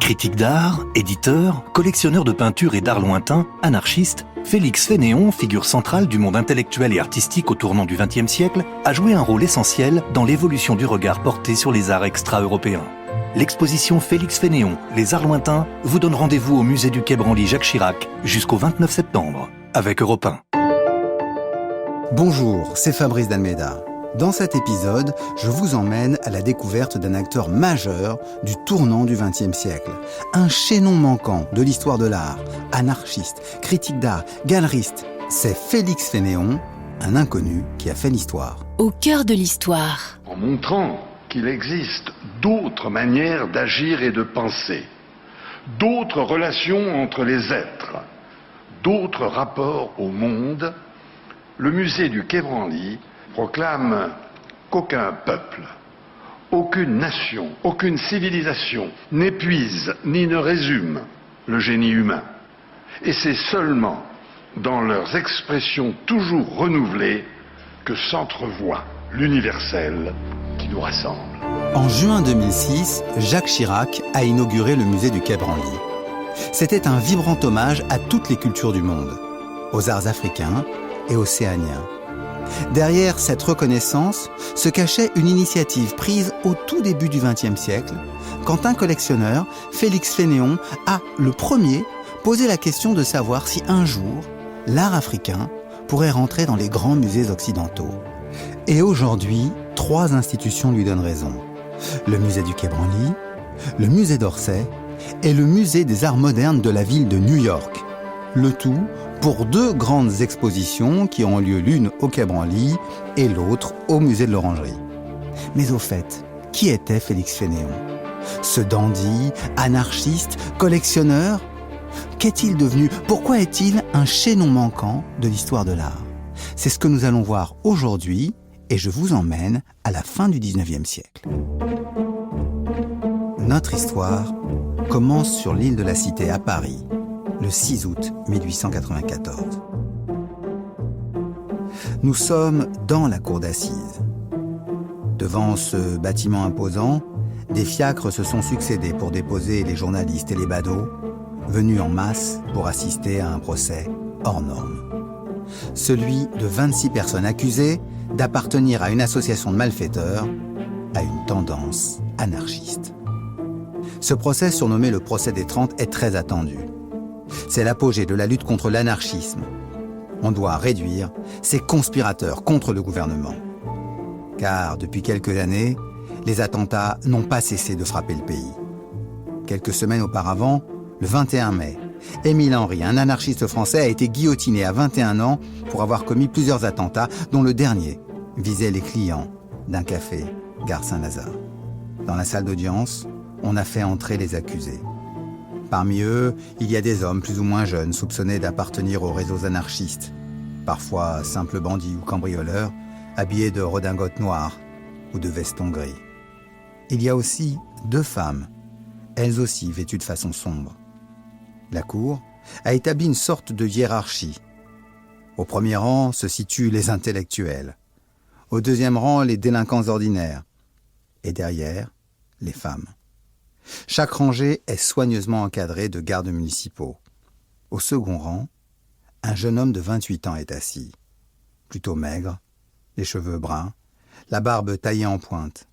Critique d'art, éditeur, collectionneur de peintures et d'art lointain, anarchiste, Félix Fénéon, figure centrale du monde intellectuel et artistique au tournant du XXe siècle, a joué un rôle essentiel dans l'évolution du regard porté sur les arts extra-européens. L'exposition Félix Fénéon, les arts lointains, vous donne rendez-vous au musée du Quai Branly Jacques Chirac jusqu'au 29 septembre, avec Europe 1. Bonjour, c'est Fabrice d'Almeida. Dans cet épisode, je vous emmène à la découverte d'un acteur majeur du tournant du XXe siècle. Un chaînon manquant de l'histoire de l'art, anarchiste, critique d'art, galeriste. C'est Félix Fénéon, un inconnu qui a fait l'histoire. Au cœur de l'histoire. En montrant qu'il existe d'autres manières d'agir et de penser, d'autres relations entre les êtres, d'autres rapports au monde, le musée du Quai Branly proclame qu'aucun peuple, aucune nation, aucune civilisation n'épuise ni ne résume le génie humain. Et c'est seulement dans leurs expressions toujours renouvelées que s'entrevoit l'universel qui nous rassemble. En juin 2006, Jacques Chirac a inauguré le musée du Quai Branly. C'était un vibrant hommage à toutes les cultures du monde, aux arts africains et océaniens. Derrière cette reconnaissance se cachait une initiative prise au tout début du XXe siècle, quand un collectionneur, Félix Fénéon, a, le premier, posé la question de savoir si un jour, l'art africain pourrait rentrer dans les grands musées occidentaux. Et aujourd'hui, 3 institutions lui donnent raison. Le musée du Quai Branly, le musée d'Orsay et le musée des arts modernes de la ville de New York. Le tout pour 2 grandes expositions qui ont lieu l'une au Quai Branly et l'autre au musée de l'Orangerie. Mais au fait, qui était Félix Fénéon ? Ce dandy, anarchiste, collectionneur ? Qu'est-il devenu ? Pourquoi est-il un chaînon manquant de l'histoire de l'art ? C'est ce que nous allons voir aujourd'hui et je vous emmène à la fin du XIXe siècle. Notre histoire commence sur l'île de la Cité à Paris, le 6 août 1894. Nous sommes dans la cour d'assises. Devant ce bâtiment imposant, des fiacres se sont succédés pour déposer les journalistes et les badauds, venus en masse pour assister à un procès hors norme. Celui de 26 personnes accusées d'appartenir à une association de malfaiteurs, à une tendance anarchiste. Ce procès, surnommé le procès des 30, est très attendu. C'est l'apogée de la lutte contre l'anarchisme. On doit réduire ces conspirateurs contre le gouvernement. Car depuis quelques années, les attentats n'ont pas cessé de frapper le pays. Quelques semaines auparavant, le 21 mai, Émile Henry, un anarchiste français, a été guillotiné à 21 ans pour avoir commis plusieurs attentats, dont le dernier visait les clients d'un café Gare Saint-Lazare. Dans la salle d'audience, on a fait entrer les accusés. Parmi eux, il y a des hommes plus ou moins jeunes soupçonnés d'appartenir aux réseaux anarchistes, parfois simples bandits ou cambrioleurs, habillés de redingotes noires ou de vestons gris. Il y a aussi 2 femmes, elles aussi vêtues de façon sombre. La cour a établi une sorte de hiérarchie. Au premier rang se situent les intellectuels, au deuxième rang les délinquants ordinaires, et derrière, les femmes. Chaque rangée est soigneusement encadrée de gardes municipaux. Au second rang, un jeune homme de 28 ans est assis, plutôt maigre, les cheveux bruns, la barbe taillée en pointe.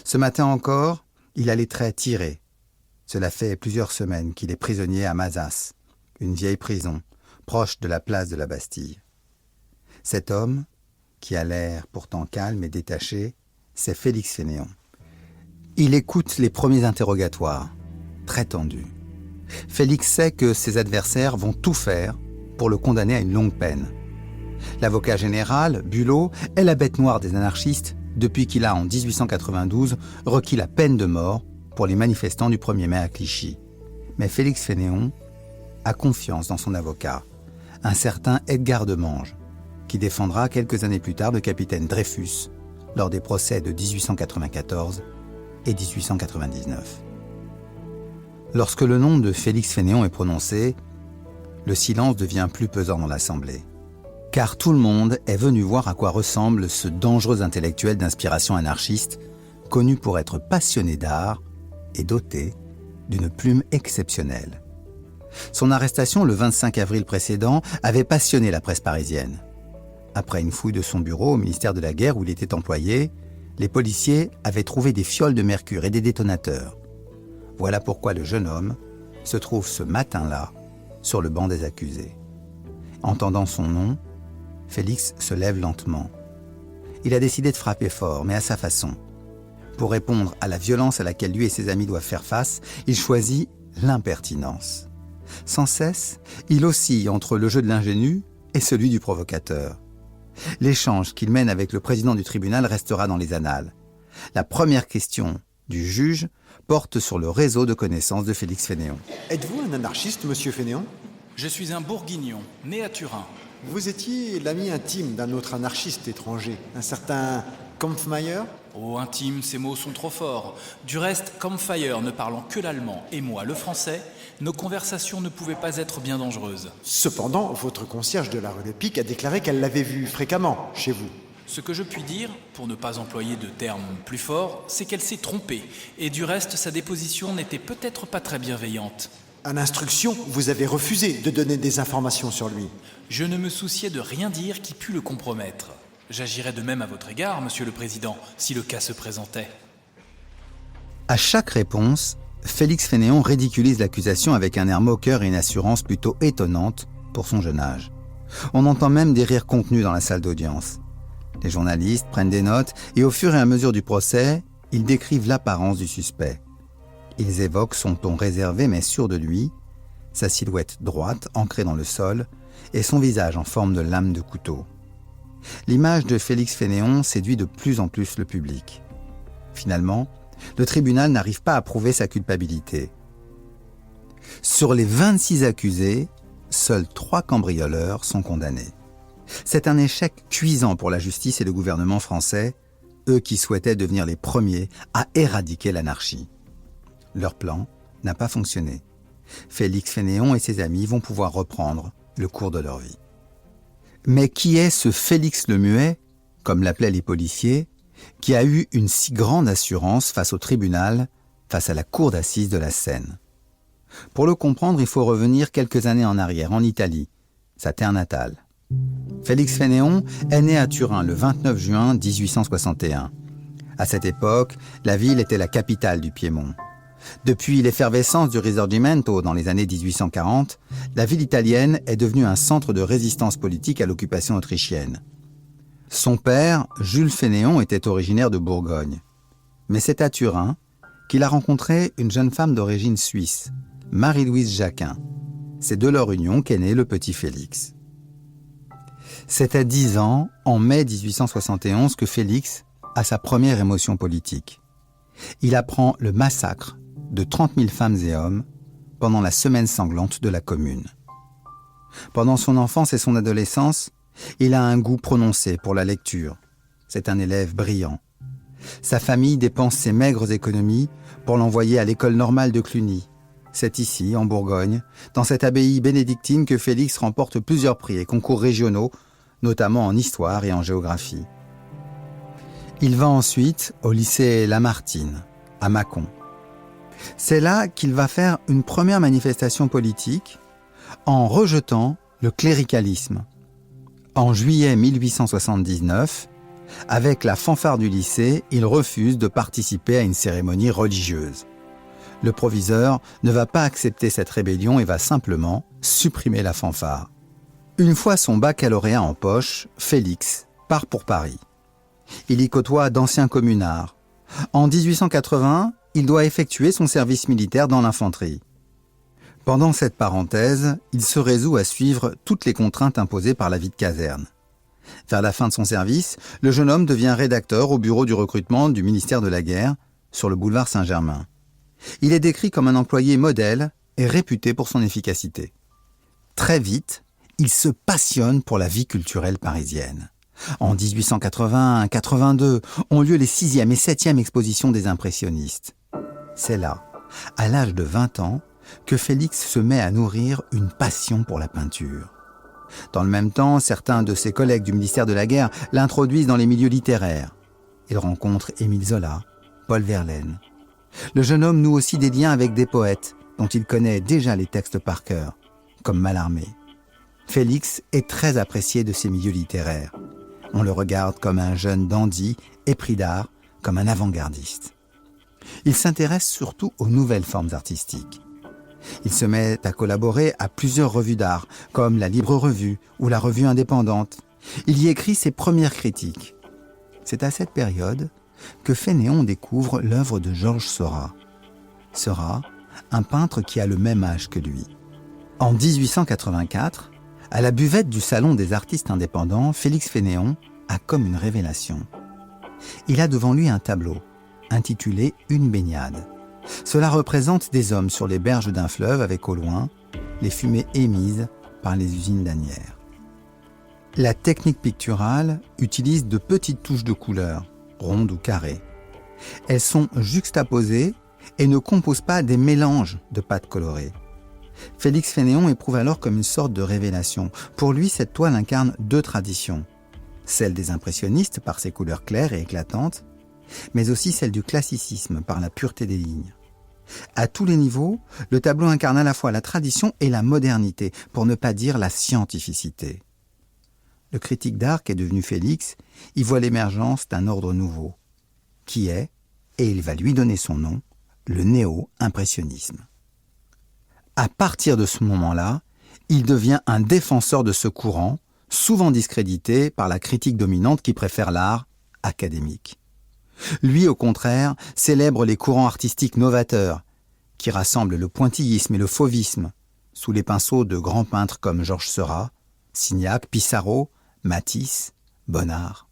Ce matin encore, il a les traits tirés. Cela fait plusieurs semaines qu'il est prisonnier à Mazas, une vieille prison, proche de la place de la Bastille. Cet homme, qui a l'air pourtant calme et détaché, c'est Félix Fénéon. Il écoute les premiers interrogatoires, très tendus. Félix sait que ses adversaires vont tout faire pour le condamner à une longue peine. L'avocat général, Bulot, est la bête noire des anarchistes depuis qu'il a, en 1892, requis la peine de mort pour les manifestants du 1er mai à Clichy. Mais Félix Fénéon a confiance dans son avocat, un certain Edgar Demange, qui défendra quelques années plus tard le capitaine Dreyfus lors des procès de 1894 et 1899. Lorsque le nom de Félix Fénéon est prononcé, le silence devient plus pesant dans l'Assemblée. Car tout le monde est venu voir à quoi ressemble ce dangereux intellectuel d'inspiration anarchiste, connu pour être passionné d'art et doté d'une plume exceptionnelle. Son arrestation le 25 avril précédent avait passionné la presse parisienne. Après une fouille de son bureau au ministère de la Guerre où il était employé, les policiers avaient trouvé des fioles de mercure et des détonateurs. Voilà pourquoi le jeune homme se trouve ce matin-là sur le banc des accusés. Entendant son nom, Félix se lève lentement. Il a décidé de frapper fort, mais à sa façon. Pour répondre à la violence à laquelle lui et ses amis doivent faire face, il choisit l'impertinence. Sans cesse, il oscille entre le jeu de l'ingénu et celui du provocateur. L'échange qu'il mène avec le président du tribunal restera dans les annales. La première question du juge porte sur le réseau de connaissances de Félix Fénéon. Êtes-vous un anarchiste, monsieur Fénéon ? Je suis un bourguignon, né à Turin. Vous étiez l'ami intime d'un autre anarchiste étranger, un certain Kampfmeyer ? Oh, intime, ces mots sont trop forts. Du reste, Kampfmeyer ne parlant que l'allemand et moi le français, nos conversations ne pouvaient pas être bien dangereuses. Cependant, votre concierge de la rue Le Pic a déclaré qu'elle l'avait vu fréquemment chez vous. Ce que je puis dire, pour ne pas employer de termes plus forts, c'est qu'elle s'est trompée. Et du reste, sa déposition n'était peut-être pas très bienveillante. À l'instruction, vous avez refusé de donner des informations sur lui. Je ne me souciais de rien dire qui pût le compromettre. J'agirais de même à votre égard, monsieur le Président, si le cas se présentait. À chaque réponse, Félix Fénéon ridiculise l'accusation avec un air moqueur et une assurance plutôt étonnante pour son jeune âge. On entend même des rires contenus dans la salle d'audience. Les journalistes prennent des notes et au fur et à mesure du procès, ils décrivent l'apparence du suspect. Ils évoquent son ton réservé mais sûr de lui, sa silhouette droite ancrée dans le sol et son visage en forme de lame de couteau. L'image de Félix Fénéon séduit de plus en plus le public. Finalement, le tribunal n'arrive pas à prouver sa culpabilité. Sur les 26 accusés, seuls 3 cambrioleurs sont condamnés. C'est un échec cuisant pour la justice et le gouvernement français, eux qui souhaitaient devenir les premiers à éradiquer l'anarchie. Leur plan n'a pas fonctionné. Félix Fénéon et ses amis vont pouvoir reprendre le cours de leur vie. Mais qui est ce Félix le Muet, comme l'appelaient les policiers, qui a eu une si grande assurance face au tribunal, face à la cour d'assises de la Seine? Pour le comprendre, il faut revenir quelques années en arrière, en Italie, sa terre natale. Félix Fénéon est né à Turin le 29 juin 1861. À cette époque, la ville était la capitale du Piémont. Depuis l'effervescence du Risorgimento dans les années 1840, la ville italienne est devenue un centre de résistance politique à l'occupation autrichienne. Son père, Jules Fénéon, était originaire de Bourgogne. Mais c'est à Turin qu'il a rencontré une jeune femme d'origine suisse, Marie-Louise Jacquin. C'est de leur union qu'est né le petit Félix. C'est à 10 ans, en mai 1871, que Félix a sa première émotion politique. Il apprend le massacre de 30 000 femmes et hommes pendant la semaine sanglante de la Commune. Pendant son enfance et son adolescence, il a un goût prononcé pour la lecture. C'est un élève brillant. Sa famille dépense ses maigres économies pour l'envoyer à l'école normale de Cluny. C'est ici, en Bourgogne, dans cette abbaye bénédictine que Félix remporte plusieurs prix et concours régionaux, notamment en histoire et en géographie. Il va ensuite au lycée Lamartine, à Mâcon. C'est là qu'il va faire une première manifestation politique en rejetant le cléricalisme. En juillet 1879, avec la fanfare du lycée, il refuse de participer à une cérémonie religieuse. Le proviseur ne va pas accepter cette rébellion et va simplement supprimer la fanfare. Une fois son baccalauréat en poche, Félix part pour Paris. Il y côtoie d'anciens communards. En 1880, il doit effectuer son service militaire dans l'infanterie. Pendant cette parenthèse, il se résout à suivre toutes les contraintes imposées par la vie de caserne. Vers la fin de son service, le jeune homme devient rédacteur au bureau du recrutement du ministère de la Guerre, sur le boulevard Saint-Germain. Il est décrit comme un employé modèle et réputé pour son efficacité. Très vite, il se passionne pour la vie culturelle parisienne. En 1881-82 ont lieu les 6e et 7e expositions des impressionnistes. C'est là, à l'âge de 20 ans, que Félix se met à nourrir une passion pour la peinture. Dans le même temps, certains de ses collègues du ministère de la Guerre l'introduisent dans les milieux littéraires. Il rencontre Émile Zola, Paul Verlaine. Le jeune homme noue aussi des liens avec des poètes dont il connaît déjà les textes par cœur, comme Mallarmé. Félix est très apprécié de ces milieux littéraires. On le regarde comme un jeune dandy épris d'art, comme un avant-gardiste. Il s'intéresse surtout aux nouvelles formes artistiques. Il se met à collaborer à plusieurs revues d'art, comme la Libre Revue ou la Revue Indépendante. Il y écrit ses premières critiques. C'est à cette période que Fénéon découvre l'œuvre de Georges Seurat. Seurat, un peintre qui a le même âge que lui. En 1884, à la buvette du Salon des artistes indépendants, Félix Fénéon a comme une révélation. Il a devant lui un tableau, intitulé « Une baignade ». Cela représente des hommes sur les berges d'un fleuve avec au loin les fumées émises par les usines lanières. La technique picturale utilise de petites touches de couleur, rondes ou carrées. Elles sont juxtaposées et ne composent pas des mélanges de pâtes colorées. Félix Fénéon éprouve alors comme une sorte de révélation. Pour lui, cette toile incarne deux traditions. Celle des impressionnistes par ses couleurs claires et éclatantes, mais aussi celle du classicisme par la pureté des lignes. À tous les niveaux, le tableau incarne à la fois la tradition et la modernité, pour ne pas dire la scientificité. Le critique d'art qu'est devenu Félix y voit l'émergence d'un ordre nouveau, qui est, et il va lui donner son nom, le néo-impressionnisme. À partir de ce moment-là, il devient un défenseur de ce courant, souvent discrédité par la critique dominante qui préfère l'art académique. Lui, au contraire, célèbre les courants artistiques novateurs, qui rassemblent le pointillisme et le fauvisme, sous les pinceaux de grands peintres comme Georges Seurat, Signac, Pissarro, Matisse, Bonnard.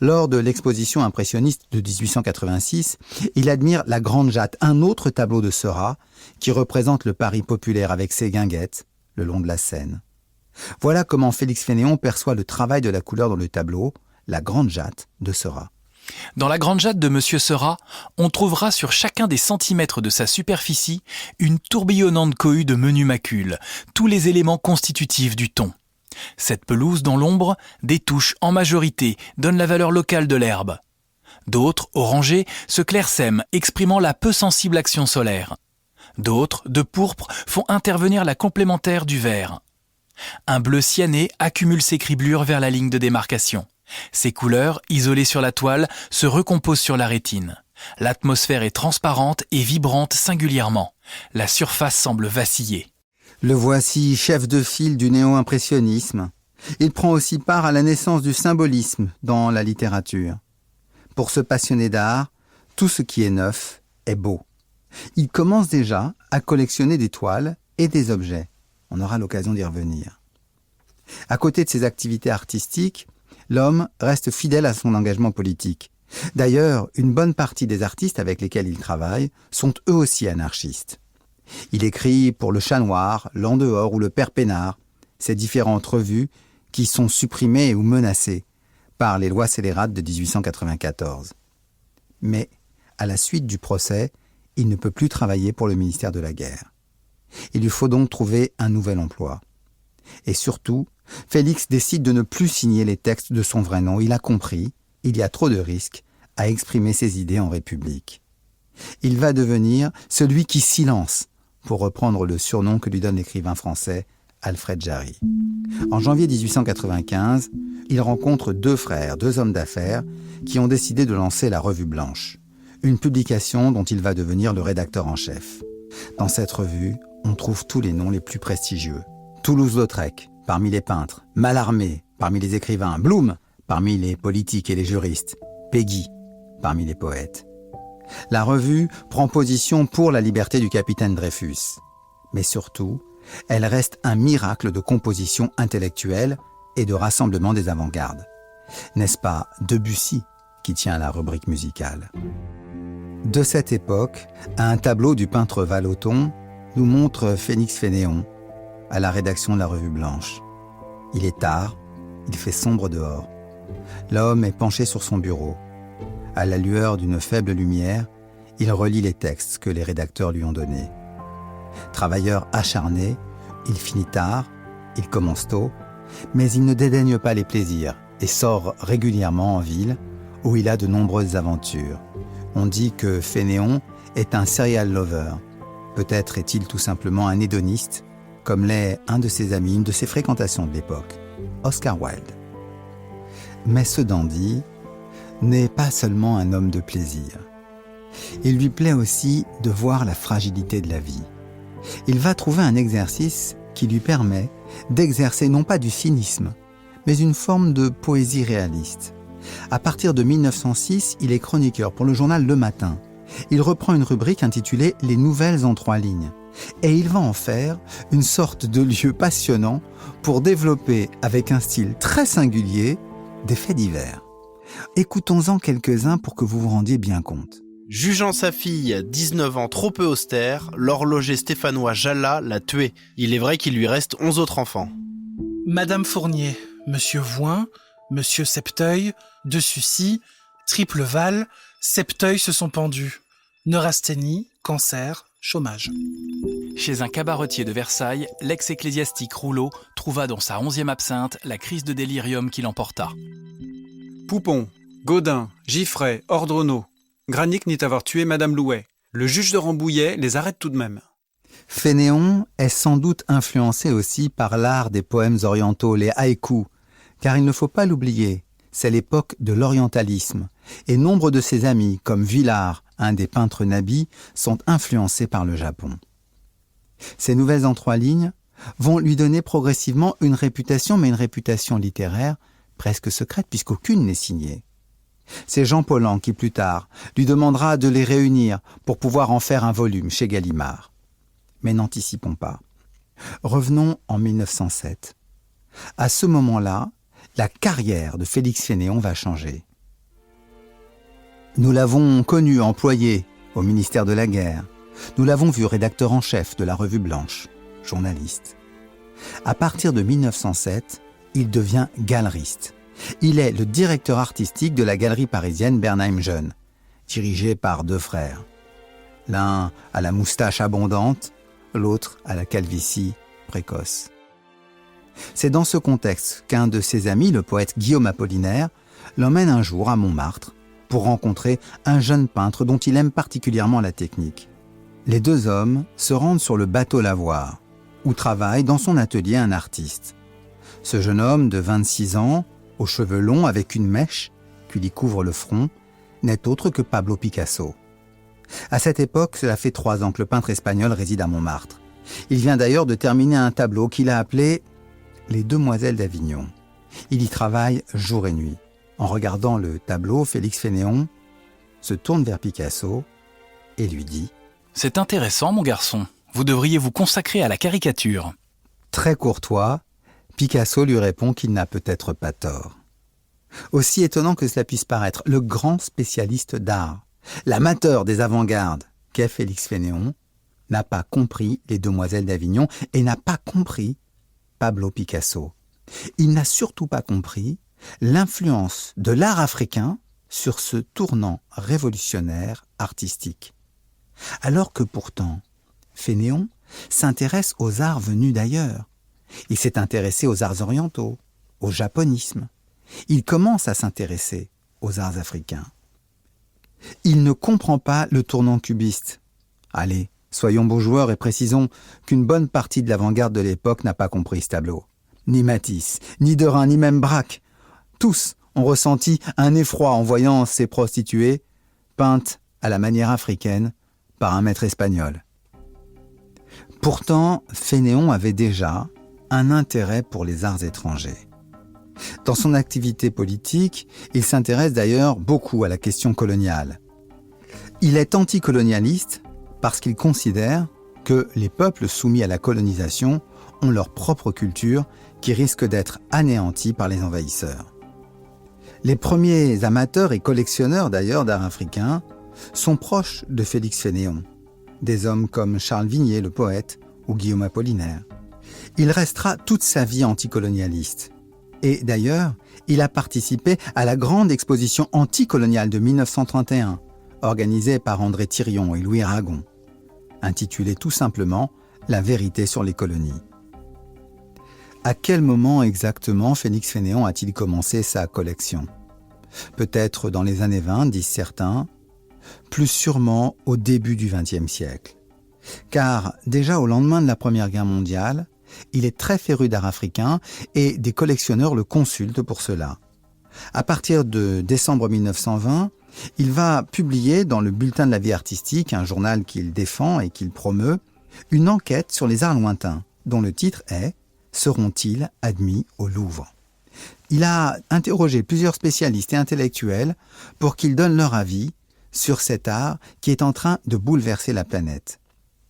Lors de l'exposition impressionniste de 1886, il admire la Grande Jatte, un autre tableau de Seurat, qui représente le Paris populaire avec ses guinguettes, le long de la Seine. Voilà comment Félix Fénéon perçoit le travail de la couleur dans le tableau, la Grande Jatte de Seurat. Dans la Grande Jatte de Monsieur Seurat, on trouvera sur chacun des centimètres de sa superficie une tourbillonnante cohue de menus macules, tous les éléments constitutifs du ton. Cette pelouse dans l'ombre, des touches en majorité, donnent la valeur locale de l'herbe. D'autres, orangées, se clairsèment, exprimant la peu sensible action solaire. D'autres, de pourpre, font intervenir la complémentaire du vert. Un bleu cyané accumule ses criblures vers la ligne de démarcation. Ces couleurs, isolées sur la toile, se recomposent sur la rétine. L'atmosphère est transparente et vibrante singulièrement. La surface semble vaciller. Le voici chef de file du néo-impressionnisme. Il prend aussi part à la naissance du symbolisme dans la littérature. Pour ce passionné d'art, tout ce qui est neuf est beau. Il commence déjà à collectionner des toiles et des objets. On aura l'occasion d'y revenir. À côté de ses activités artistiques, l'homme reste fidèle à son engagement politique. D'ailleurs, une bonne partie des artistes avec lesquels il travaille sont eux aussi anarchistes. Il écrit pour le Chat Noir, l'En dehors ou le Père Pénard, ces différentes revues qui sont supprimées ou menacées par les lois scélérates de 1894. Mais, à la suite du procès, il ne peut plus travailler pour le ministère de la Guerre. Il lui faut donc trouver un nouvel emploi. Et surtout, Félix décide de ne plus signer les textes de son vrai nom. Il a compris, il y a trop de risques à exprimer ses idées en République. Il va devenir celui qui silence, pour reprendre le surnom que lui donne l'écrivain français Alfred Jarry. En janvier 1895, il rencontre deux frères, deux hommes d'affaires, qui ont décidé de lancer la Revue Blanche, une publication dont il va devenir le rédacteur en chef. Dans cette revue, on trouve tous les noms les plus prestigieux. Toulouse-Lautrec, parmi les peintres, Mallarmé, parmi les écrivains, Blum, parmi les politiques et les juristes, Péguy, parmi les poètes. La revue prend position pour la liberté du capitaine Dreyfus. Mais surtout, elle reste un miracle de composition intellectuelle et de rassemblement des avant-gardes. N'est-ce pas Debussy qui tient la rubrique musicale? De cette époque, un tableau du peintre Vallotton nous montre Félix Fénéon à la rédaction de la Revue Blanche. Il est tard, il fait sombre dehors. L'homme est penché sur son bureau. À la lueur d'une faible lumière, il relit les textes que les rédacteurs lui ont donnés. Travailleur acharné, il finit tard, il commence tôt, mais il ne dédaigne pas les plaisirs et sort régulièrement en ville, où il a de nombreuses aventures. On dit que Fénéon est un serial lover. Peut-être est-il tout simplement un hédoniste, comme l'est un de ses amis, une de ses fréquentations de l'époque, Oscar Wilde. Mais ce dandy n'est pas seulement un homme de plaisir. Il lui plaît aussi de voir la fragilité de la vie. Il va trouver un exercice qui lui permet d'exercer non pas du cynisme, mais une forme de poésie réaliste. À partir de 1906, il est chroniqueur pour le journal Le Matin. Il reprend une rubrique intitulée « Les nouvelles en 3 lignes ». Et il va en faire une sorte de lieu passionnant pour développer, avec un style très singulier, des faits divers. Écoutons-en quelques-uns pour que vous vous rendiez bien compte. Jugeant sa fille, 19 ans trop peu austère, l'horloger stéphanois Jallat l'a tué. Il est vrai qu'il lui reste 11 autres enfants. Madame Fournier, Monsieur Voin, Monsieur Septeuil, De Sucy, Tripleval, Septeuil se sont pendus. Neurasthénie, cancer, chômage. Chez un cabaretier de Versailles, l'ex-ecclésiastique Rouleau trouva dans sa 11e absinthe la crise de délirium qui l'emporta. Poupon, Gaudin, Giffray, Ordronneau. Granic niet avoir tué Madame Louet. Le juge de Rambouillet les arrête tout de même. Fénéon est sans doute influencé aussi par l'art des poèmes orientaux, les haïkus, car il ne faut pas l'oublier, c'est l'époque de l'orientalisme, et nombre de ses amis, comme Villard, un des peintres nabis, sont influencés par le Japon. Ces nouvelles en 3 lignes vont lui donner progressivement une réputation, mais une réputation littéraire presque secrète, puisqu'aucune n'est signée. C'est Jean Paulhan qui, plus tard, lui demandera de les réunir pour pouvoir en faire un volume chez Gallimard. Mais n'anticipons pas. Revenons en 1907. À ce moment-là, la carrière de Félix Fénéon va changer. Nous l'avons connu employé au ministère de la Guerre. Nous l'avons vu rédacteur en chef de la Revue Blanche, journaliste. À partir de 1907, il devient galeriste. Il est le directeur artistique de la galerie parisienne Bernheim Jeune, dirigée par 2 frères. L'un à la moustache abondante, l'autre à la calvitie précoce. C'est dans ce contexte qu'un de ses amis, le poète Guillaume Apollinaire, l'emmène un jour à Montmartre pour rencontrer un jeune peintre dont il aime particulièrement la technique. Les 2 hommes se rendent sur le bateau Lavoir, où travaille dans son atelier un artiste. Ce jeune homme de 26 ans, aux cheveux longs avec une mèche qui lui couvre le front, n'est autre que Pablo Picasso. À cette époque, cela fait 3 ans que le peintre espagnol réside à Montmartre. Il vient d'ailleurs de terminer un tableau qu'il a appelé « Les Demoiselles d'Avignon ». Il y travaille jour et nuit. En regardant le tableau, Félix Fénéon se tourne vers Picasso et lui dit « C'est intéressant, mon garçon. Vous devriez vous consacrer à la caricature. » Très courtois, Picasso lui répond qu'il n'a peut-être pas tort. Aussi étonnant que cela puisse paraître, le grand spécialiste d'art, l'amateur des avant-gardes qu'est Félix Fénéon, n'a pas compris Les Demoiselles d'Avignon et n'a pas compris Pablo Picasso. Il n'a surtout pas compris l'influence de l'art africain sur ce tournant révolutionnaire artistique. Alors que pourtant, Fénéon s'intéresse aux arts venus d'ailleurs. Il s'est intéressé aux arts orientaux, au japonisme. Il commence à s'intéresser aux arts africains. Il ne comprend pas le tournant cubiste. Allez, soyons beaux joueurs et précisons qu'une bonne partie de l'avant-garde de l'époque n'a pas compris ce tableau. Ni Matisse, ni Derain, ni même Braque. Tous ont ressenti un effroi en voyant ces prostituées peintes à la manière africaine par un maître espagnol. Pourtant, Fénéon avait déjà un intérêt pour les arts étrangers. Dans son activité politique, il s'intéresse d'ailleurs beaucoup à la question coloniale. Il est anticolonialiste parce qu'il considère que les peuples soumis à la colonisation ont leur propre culture qui risque d'être anéantie par les envahisseurs. Les premiers amateurs et collectionneurs d'ailleurs d'art africain sont proches de Félix Fénéon, des hommes comme Charles Vignier, le poète, ou Guillaume Apollinaire. Il restera toute sa vie anticolonialiste. Et d'ailleurs, il a participé à la grande exposition anticoloniale de 1931, organisée par André Thirion et Louis Aragon, intitulée tout simplement « La vérité sur les colonies ». À quel moment exactement Félix Fénéon a-t-il commencé sa collection ? Peut-être dans les années 20, disent certains, plus sûrement au début du XXe siècle. Car déjà au lendemain de la Première Guerre mondiale, il est très féru d'art africain et des collectionneurs le consultent pour cela. À partir de décembre 1920, il va publier dans le Bulletin de la vie artistique, un journal qu'il défend et qu'il promeut, une enquête sur les arts lointains, dont le titre est « Seront-ils admis au Louvre ?» Il a interrogé plusieurs spécialistes et intellectuels pour qu'ils donnent leur avis sur cet art qui est en train de bouleverser la planète.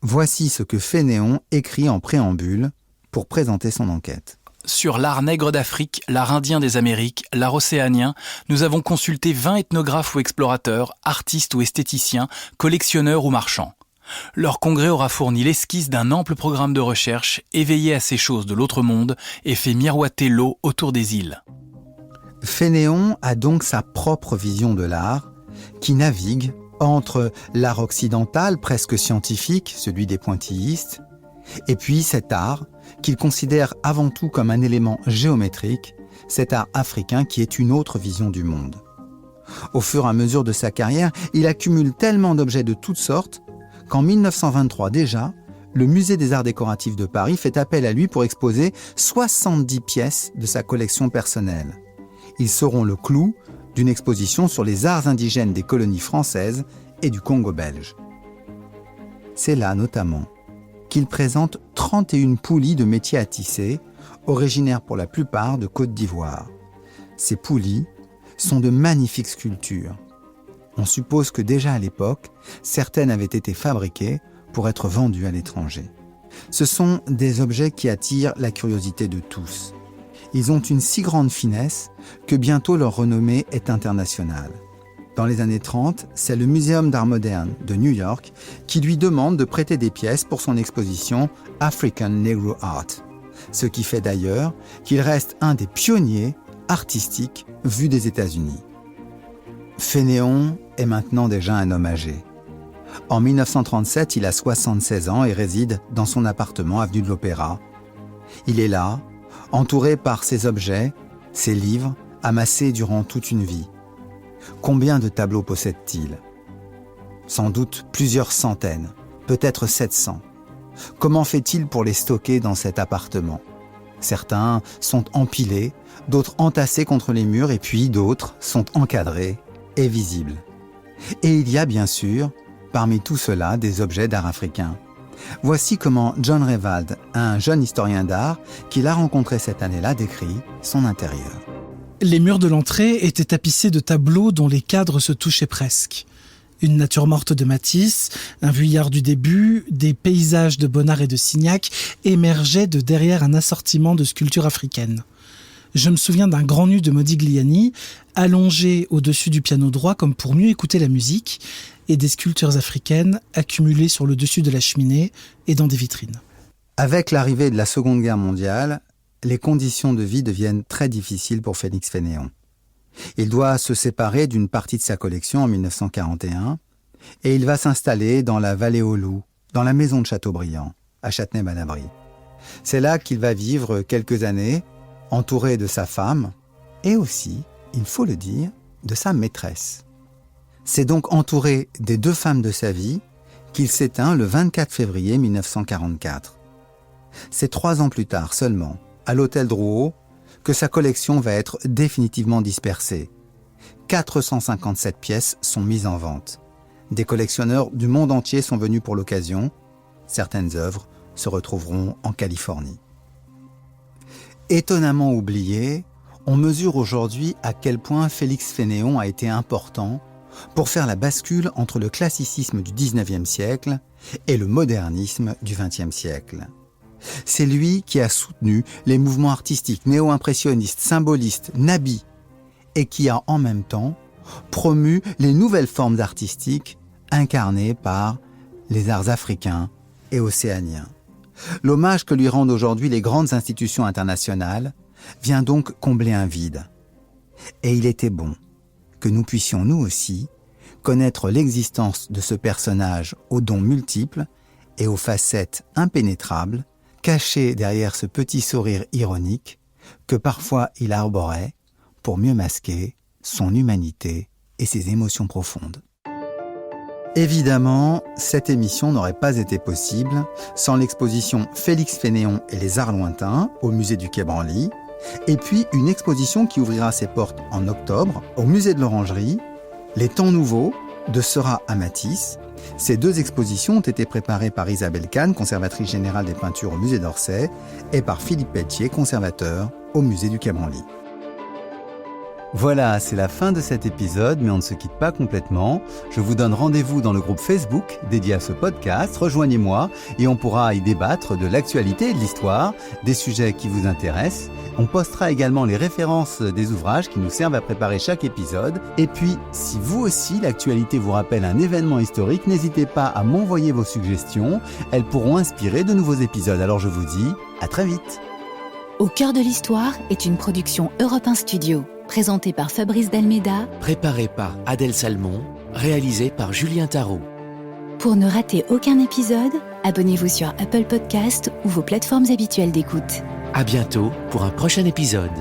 Voici ce que Fénéon écrit en préambule pour présenter son enquête. Sur l'art nègre d'Afrique, l'art indien des Amériques, l'art océanien, nous avons consulté 20 ethnographes ou explorateurs, artistes ou esthéticiens, collectionneurs ou marchands. Leur congrès aura fourni l'esquisse d'un ample programme de recherche, éveillé à ces choses de l'autre monde et fait miroiter l'eau autour des îles. Fénéon a donc sa propre vision de l'art, qui navigue entre l'art occidental, presque scientifique, celui des pointillistes, et puis cet art qu'il considère avant tout comme un élément géométrique, cet art africain qui est une autre vision du monde. Au fur et à mesure de sa carrière, il accumule tellement d'objets de toutes sortes qu'en 1923 déjà, le Musée des Arts Décoratifs de Paris fait appel à lui pour exposer 70 pièces de sa collection personnelle. Ils seront le clou d'une exposition sur les arts indigènes des colonies françaises et du Congo belge. C'est là notamment qu'il présente 31 poulies de métier à tisser, originaires pour la plupart de Côte d'Ivoire. Ces poulies sont de magnifiques sculptures. On suppose que déjà à l'époque, certaines avaient été fabriquées pour être vendues à l'étranger. Ce sont des objets qui attirent la curiosité de tous. Ils ont une si grande finesse que bientôt leur renommée est internationale. Dans les années 30, c'est le Muséum d'art moderne de New York qui lui demande de prêter des pièces pour son exposition African Negro Art, ce qui fait d'ailleurs qu'il reste un des pionniers artistiques vus des États-Unis. Fénéon est maintenant déjà un homme âgé. En 1937, il a 76 ans et réside dans son appartement avenue de l'Opéra. Il est là, entouré par ses objets, ses livres, amassés durant toute une vie. Combien de tableaux possède-t-il ? Sans doute plusieurs centaines, peut-être 700. Comment fait-il pour les stocker dans cet appartement ? Certains sont empilés, d'autres entassés contre les murs et puis d'autres sont encadrés et visibles. Et il y a bien sûr, parmi tout cela, des objets d'art africain. Voici comment John Revald, un jeune historien d'art qu'il a rencontré cette année-là, décrit son intérieur. Les murs de l'entrée étaient tapissés de tableaux dont les cadres se touchaient presque. Une nature morte de Matisse, un Vuillard du début, des paysages de Bonnard et de Signac émergeaient de derrière un assortiment de sculptures africaines. Je me souviens d'un grand nu de Modigliani, allongé au-dessus du piano droit comme pour mieux écouter la musique, et des sculptures africaines accumulées sur le dessus de la cheminée et dans des vitrines. Avec l'arrivée de la Seconde Guerre mondiale, les conditions de vie deviennent très difficiles pour Félix Fénéon. Il doit se séparer d'une partie de sa collection en 1941 et il va s'installer dans la Vallée aux Loups, dans la maison de Chateaubriand, à Châtenay-Malabry. C'est là qu'il va vivre quelques années, entouré de sa femme et aussi, il faut le dire, de sa maîtresse. C'est donc entouré des deux femmes de sa vie qu'il s'éteint le 24 février 1944. C'est 3 ans plus tard seulement, à l'hôtel Drouot, que sa collection va être définitivement dispersée. 457 pièces sont mises en vente. Des collectionneurs du monde entier sont venus pour l'occasion. Certaines œuvres se retrouveront en Californie. Étonnamment oublié, on mesure aujourd'hui à quel point Félix Fénéon a été important pour faire la bascule entre le classicisme du XIXe siècle et le modernisme du XXe siècle. C'est lui qui a soutenu les mouvements artistiques néo-impressionnistes, symbolistes, nabis, et qui a en même temps promu les nouvelles formes artistiques incarnées par les arts africains et océaniens. L'hommage que lui rendent aujourd'hui les grandes institutions internationales vient donc combler un vide. Et il était bon que nous puissions nous aussi connaître l'existence de ce personnage aux dons multiples et aux facettes impénétrables, caché derrière ce petit sourire ironique que parfois il arborait pour mieux masquer son humanité et ses émotions profondes. Évidemment, cette émission n'aurait pas été possible sans l'exposition Félix Fénéon et les arts lointains au musée du Quai Branly, et puis une exposition qui ouvrira ses portes en octobre au musée de l'Orangerie, Les Temps Nouveaux, de Seurat à Matisse. Ces 2 expositions ont été préparées par Isabelle Kahn, conservatrice générale des peintures au musée d'Orsay, et par Philippe Pelletier, conservateur au musée du Quai Branly. Voilà, c'est la fin de cet épisode, mais on ne se quitte pas complètement. Je vous donne rendez-vous dans le groupe Facebook dédié à ce podcast. Rejoignez-moi et on pourra y débattre de l'actualité et de l'histoire, des sujets qui vous intéressent. On postera également les références des ouvrages qui nous servent à préparer chaque épisode. Et puis, si vous aussi, l'actualité vous rappelle un événement historique, n'hésitez pas à m'envoyer vos suggestions. Elles pourront inspirer de nouveaux épisodes. Alors je vous dis à très vite. Au cœur de l'histoire est une production Europe 1 Studio, présentée par Fabrice Dalméda, préparée par Adèle Salmon, réalisée par Julien Tarot. Pour ne rater aucun épisode, abonnez-vous sur Apple Podcasts ou vos plateformes habituelles d'écoute. À bientôt pour un prochain épisode.